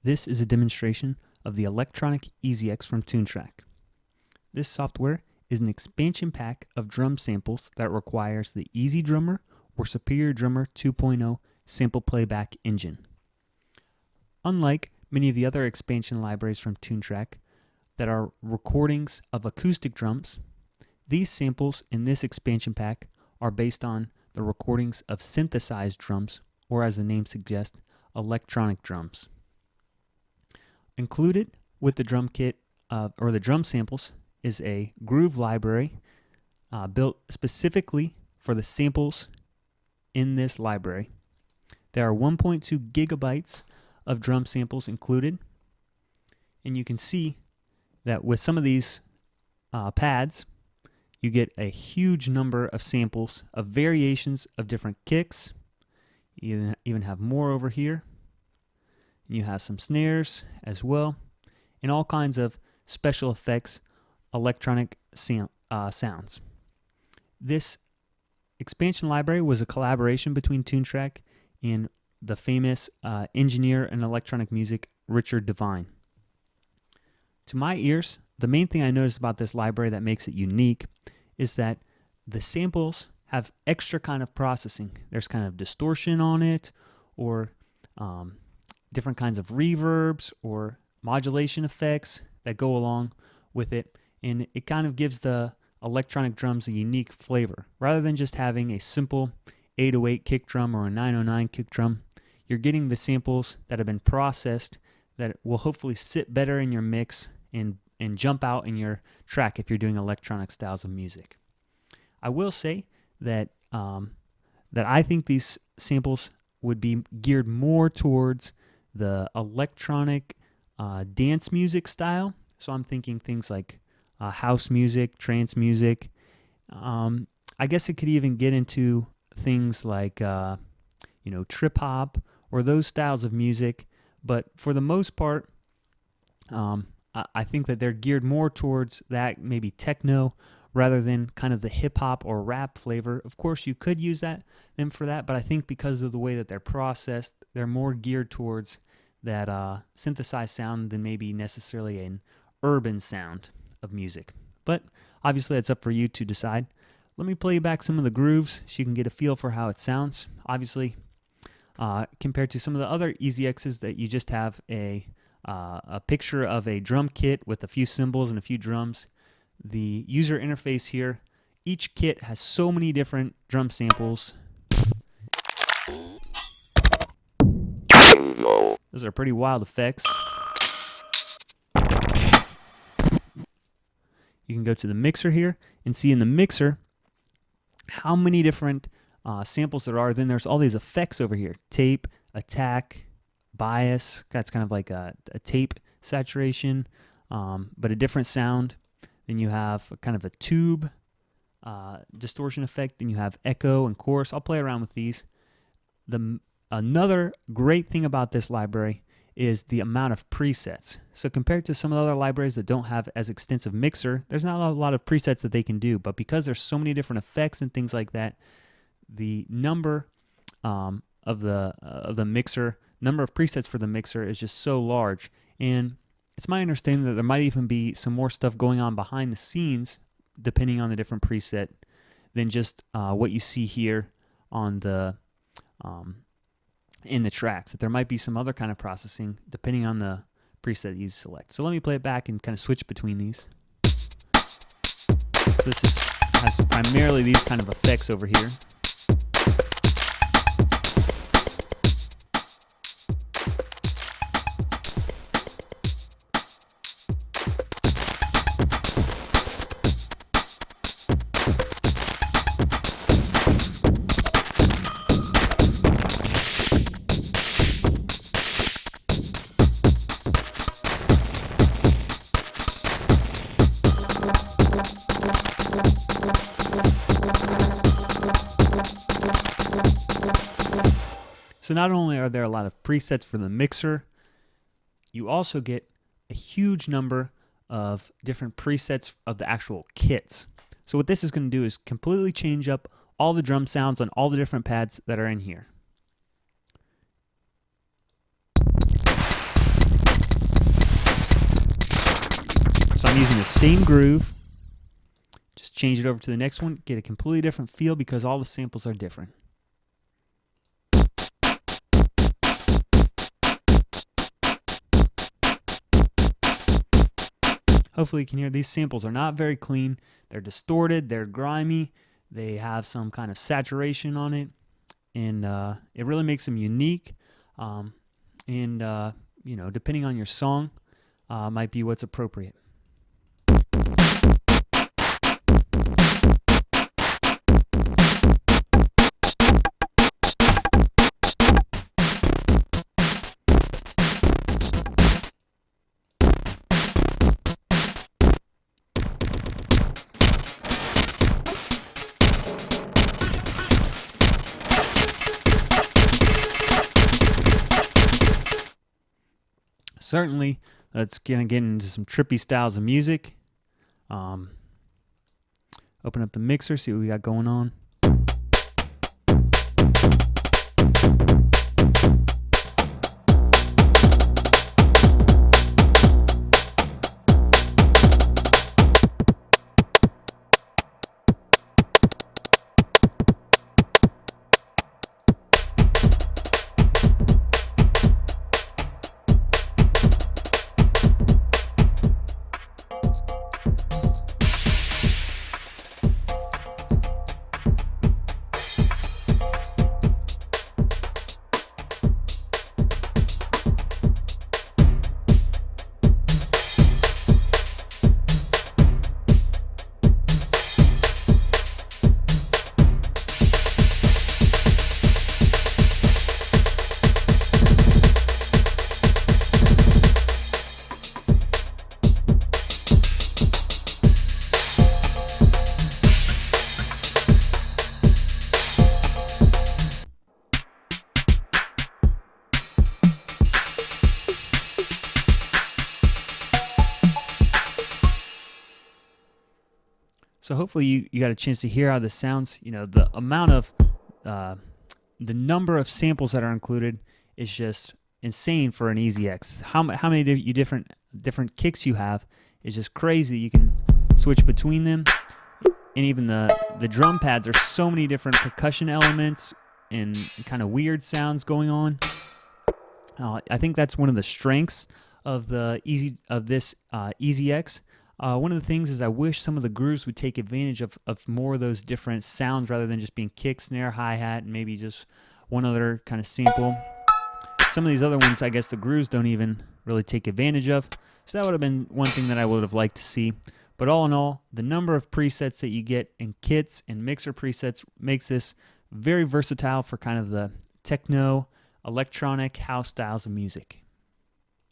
This is a demonstration of the Electronic EZX from Toontrack. This software is an expansion pack of drum samples that requires the Easy Drummer or Superior Drummer 2.0 sample playback engine. Unlike many of the other expansion libraries from Toontrack that are recordings of acoustic drums, these samples in this expansion pack are based on the recordings of synthesized drums, or as the name suggests, electronic drums. Included with the drum kit or the drum samples is a groove library built specifically for the samples in this library. There are 1.2 gigabytes of drum samples included, and you can see that with some of these pads you get a huge number of samples of variations of different kicks. You even have more over here. You have some snares as well, and all kinds of special effects, electronic sounds. This expansion library was a collaboration between Toontrack and the famous engineer in electronic music, Richard Devine. To my ears, the main thing I noticed about this library that makes it unique is that the samples have extra kind of processing. There's kind of distortion on it, or different kinds of reverbs or modulation effects that go along with it, and it kind of gives the electronic drums a unique flavor. Rather than just having a simple 808 kick drum or a 909 kick drum, you're getting the samples that have been processed that will hopefully sit better in your mix and jump out in your track if you're doing electronic styles of music. I will say that that I think these samples would be geared more towards the electronic dance music style. So I'm thinking things like house music, trance music. I guess it could even get into things like trip hop or those styles of music. But for the most part, I think that they're geared more towards that, maybe techno, rather than kind of the hip-hop or rap flavor. Of course, you could use them for that, but I think because of the way that they're processed, they're more geared towards that synthesized sound than maybe necessarily an urban sound of music. But obviously, it's up for you to decide. Let me play back some of the grooves so you can get a feel for how it sounds. Obviously, compared to some of the other EZXs that you just have a picture of a drum kit with a few cymbals and a few drums, the user interface here, each kit has so many different drum samples. Those are pretty wild effects. You can go to the mixer here and see in the mixer how many different samples there are. Then there's all these effects over here: tape, attack, bias. That's kind of like a tape saturation, but a different sound. Then you have kind of a tube distortion effect. Then you have echo and chorus. I'll play around with these. Another great thing about this library is the amount of presets. So compared to some of the other libraries that don't have as extensive mixer, there's not a lot of presets that they can do. But because there's so many different effects and things like that, the number of the mixer, number of presets for the mixer is just so large. And it's my understanding that there might even be some more stuff going on behind the scenes, depending on the different preset, than just what you see here on the in the tracks. That there might be some other kind of processing depending on the preset you select. So let me play it back and kind of switch between these. So this has primarily these kind of effects over here. So not only are there a lot of presets for the mixer, you also get a huge number of different presets of the actual kits. So what this is going to do is completely change up all the drum sounds on all the different pads that are in here. I'm using the same groove, just change it over to the next one, get a completely different feel because all the samples are different. Hopefully you can hear these samples are not very clean. They're distorted, they're grimy, they have some kind of saturation on it, and it really makes them unique. You know, depending on your song, might be what's appropriate. Certainly, let's get into some trippy styles of music. Open up the mixer, see what we got going on. So hopefully you got a chance to hear how this sounds. You know, the amount of, the number of samples that are included is just insane for an EZX. How many different kicks you have is just crazy. You can switch between them, and even the drum pads are so many different percussion elements and kind of weird sounds going on. I think that's one of the strengths of this EZX. One of the things is I wish some of the grooves would take advantage of more of those different sounds rather than just being kick, snare, hi-hat, and maybe just one other kind of sample. Some of these other ones, I guess the grooves don't even really take advantage of. So that would have been one thing that I would have liked to see. But all in all, the number of presets that you get in kits and mixer presets makes this very versatile for kind of the techno, electronic, house styles of music.